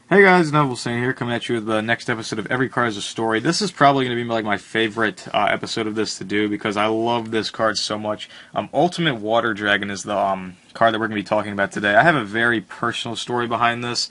Hey guys, TheInevitableSaiyan here, coming at you with the next episode of Every Card is a Story. This is probably going to be like my favorite episode of this to do because I love this card so much. Ultimate Water Dragon is the card that we're going to be talking about today. I have a very personal story behind this.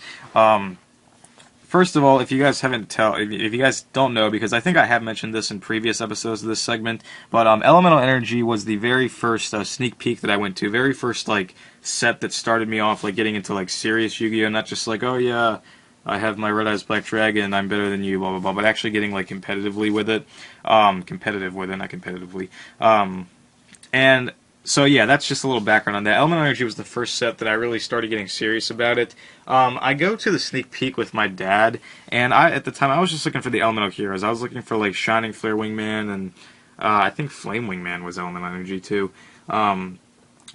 First of all, if you guys if you guys don't know, because I think I have mentioned this in previous episodes of this segment, but Elemental Energy was the very first sneak peek that I went to, very first like set that started me off like getting into like serious Yu-Gi-Oh, not just like, oh yeah, I have my Red Eyes Black Dragon, I'm better than you, blah blah blah, but actually getting like competitively with it, competitive with it, not competitively, and so yeah, that's just a little background on that. Elemental Energy was the first set that I really started getting serious about it. I go to the sneak peek with my dad, and at the time I was just looking for the Elemental Heroes. I was looking for like Shining Flare Wingman, and I think Flame Wingman was Elemental Energy too.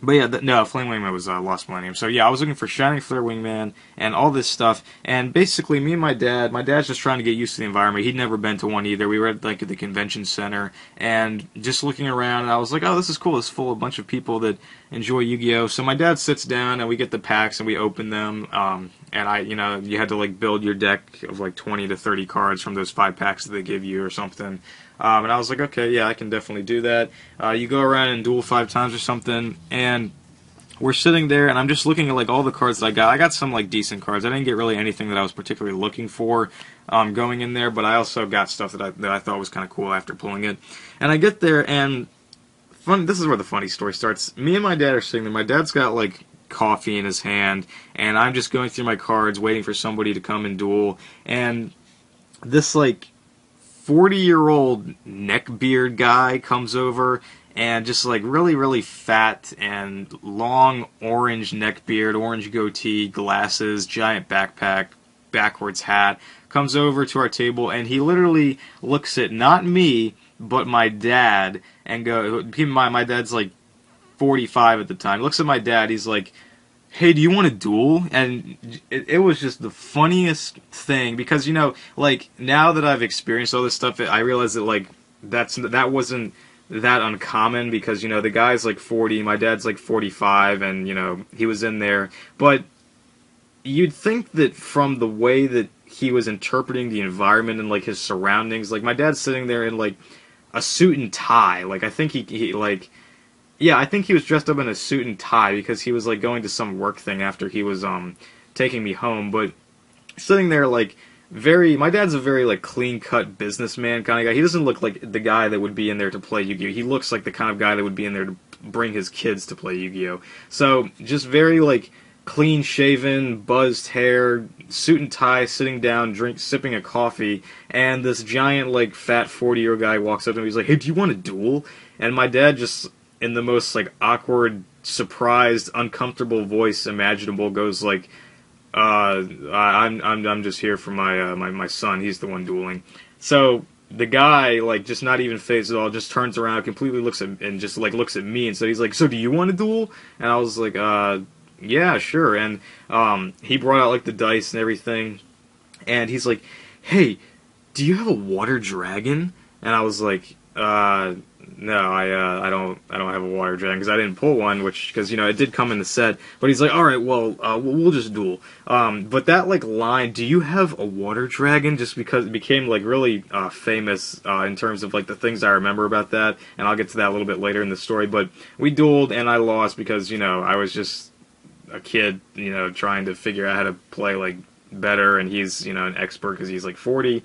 But yeah, no, Flame Wingman was Lost Millennium. So yeah, I was looking for Shining Flare Wingman and all this stuff. And basically, me and my dad's just trying to get used to the environment. He'd never been to one either. We were at like at the convention center and just looking around. And I was like, oh, this is cool. It's full of a bunch of people that enjoy Yu-Gi-Oh. So my dad sits down and we get the packs and we open them. And you had to like build your deck of like 20 to 30 cards from those 5 packs that they give you or something. And I was like, okay, yeah, I can definitely do that. You go around and duel 5 times or something, and we're sitting there, and I'm just looking at like all the cards that I got. I got some like decent cards. I didn't get really anything that I was particularly looking for going in there, but I also got stuff that I thought was kind of cool after pulling it. And I get there, and this is where the funny story starts. Me and my dad are sitting there. My dad's got like coffee in his hand, and I'm just going through my cards, waiting for somebody to come and duel, and this like 40-year-old neckbeard guy comes over and just like really, really fat and long orange neckbeard, orange goatee, glasses, giant backpack, backwards hat, comes over to our table and he literally looks at not me, but my dad and keep in mind, my dad's like 45 at the time. Looks at my dad, he's like, hey, do you want to duel? And it was just the funniest thing because, you know, like, now that I've experienced all this stuff, I realize that, like, that wasn't that uncommon because, you know, the guy's, like, 40, my dad's, like, 45, and, you know, he was in there. But you'd think that from the way that he was interpreting the environment and, like, his surroundings, like, my dad's sitting there in, like, a suit and tie. Like, I think yeah, I think he was dressed up in a suit and tie because he was like going to some work thing after he was taking me home. But sitting there like my dad's a very like clean-cut businessman kind of guy. He doesn't look like the guy that would be in there to play Yu-Gi-Oh. He looks like the kind of guy that would be in there to bring his kids to play Yu-Gi-Oh. So just very like clean-shaven, buzzed hair, suit and tie, sitting down, sipping a coffee, and this giant like fat 40-year-old guy walks up to him. He's like, "Hey, do you want to duel?" And my dad just, in the most like awkward, surprised, uncomfortable voice imaginable, goes like, I'm just here for my son. He's the one dueling." So the guy, like, just not even phased at all, just turns around, completely looks at looks at me, and so he's like, "So do you want to duel?" And I was like, yeah, sure. And he brought out like the dice and everything, and he's like, "Hey, do you have a water dragon?" And I was like, no, I don't have a water dragon because I didn't pull one, because you know it did come in the set. But he's like, all right, well, we'll just duel. But that like line, "Do you have a water dragon?" just because it became like really famous in terms of like the things I remember about that, and I'll get to that a little bit later in the story. But we dueled and I lost because, you know, I was just a kid, you know, trying to figure out how to play like better, and he's, you know, an expert because he's like 40.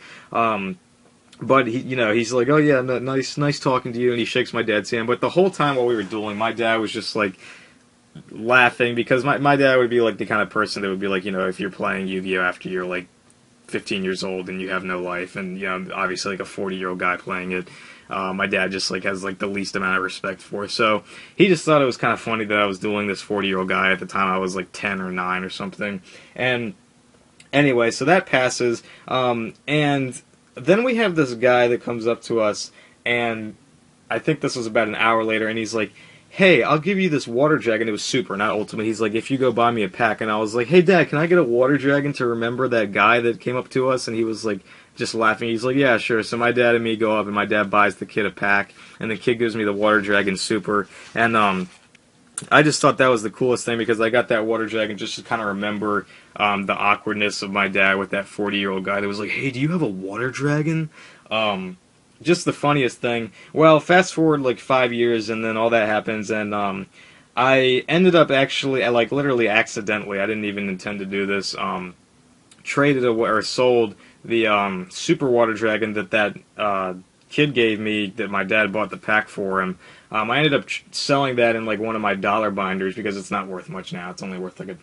But he, you know, he's like, "Oh yeah, nice talking to you," and he shakes my dad's hand. But the whole time while we were dueling, my dad was just like laughing because my dad would be like the kind of person that would be like, you know, if you're playing Yu-Gi-Oh after you're like 15 years old and you have no life, and you know, obviously like a 40-year-old guy playing it, my dad just like has like the least amount of respect for. So he just thought it was kind of funny that I was dueling this 40-year-old guy. At the time I was like 10 or 9 or something. And anyway, so that passes, and then we have this guy that comes up to us, and I think this was about an hour later, and he's like, "Hey, I'll give you this water dragon." It was super, not ultimate. He's like, "If you go buy me a pack." And I was like, "Hey, Dad, can I get a water dragon to remember that guy that came up to us?" And he was like, just laughing. He's like, "Yeah, sure." So my dad and me go up, and my dad buys the kid a pack, and the kid gives me the water dragon super. And I just thought that was the coolest thing because I got that water dragon just to kind of remember the awkwardness of my dad with that 40-year-old guy that was like, "Hey, do you have a water dragon?" Um, just the funniest thing. Well, fast forward like 5 years, and then all that happens, and I ended up actually, like literally accidentally, I didn't even intend to do this. Traded or sold the super water dragon that kid gave me that my dad bought the pack for him. I ended up selling that in like one of my dollar binders because it's not worth much now. It's only worth like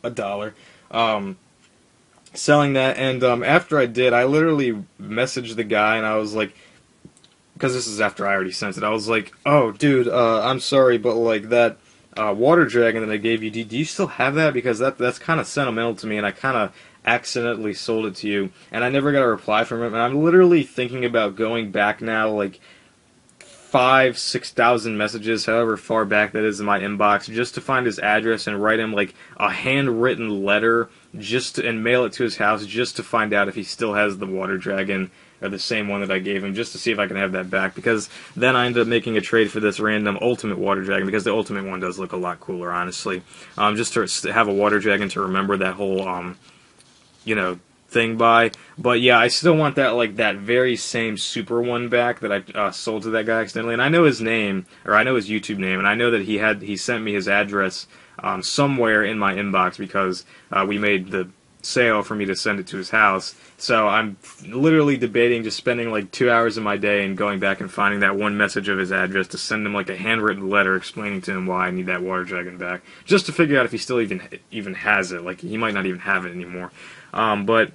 a dollar. Selling that, and after I did, I literally messaged the guy and I was like, because this is after I already sent it, I was like, "Oh, dude, I'm sorry, but like that water dragon that I gave you, do you still have that? Because that's kind of sentimental to me, and I kind of accidentally sold it to you." And I never got a reply from him, and I'm literally thinking about going back now, like 6,000 messages, however far back that is in my inbox, just to find his address and write him like a handwritten letter and mail it to his house just to find out if he still has the water dragon or the same one that I gave him, just to see if I can have that back. Because then I ended up making a trade for this random ultimate water dragon, because the ultimate one does look a lot cooler, honestly. Just to have a water dragon to remember that whole thing by. But yeah, I still want that very same super one back that I sold to that guy accidentally. And I know his name, or I know his YouTube name, and I know that he sent me his address somewhere in my inbox because we made the sale for me to send it to his house. So I'm literally debating just spending like 2 hours of my day and going back and finding that one message of his address to send him like a handwritten letter explaining to him why I need that water dragon back, just to figure out if he still even has it. Like, he might not even have it anymore. But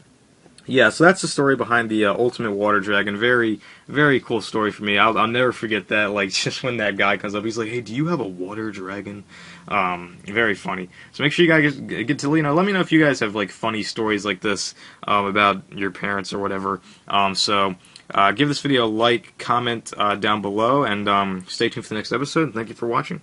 yeah, so that's the story behind the Ultimate Water Dragon. Very, very cool story for me. I'll never forget that. Like, just when that guy comes up, he's like, "Hey, do you have a water dragon?" Very funny. So make sure you guys get to, let me know if you guys have like funny stories like this about your parents or whatever. Give this video a like, comment down below, and stay tuned for the next episode. Thank you for watching.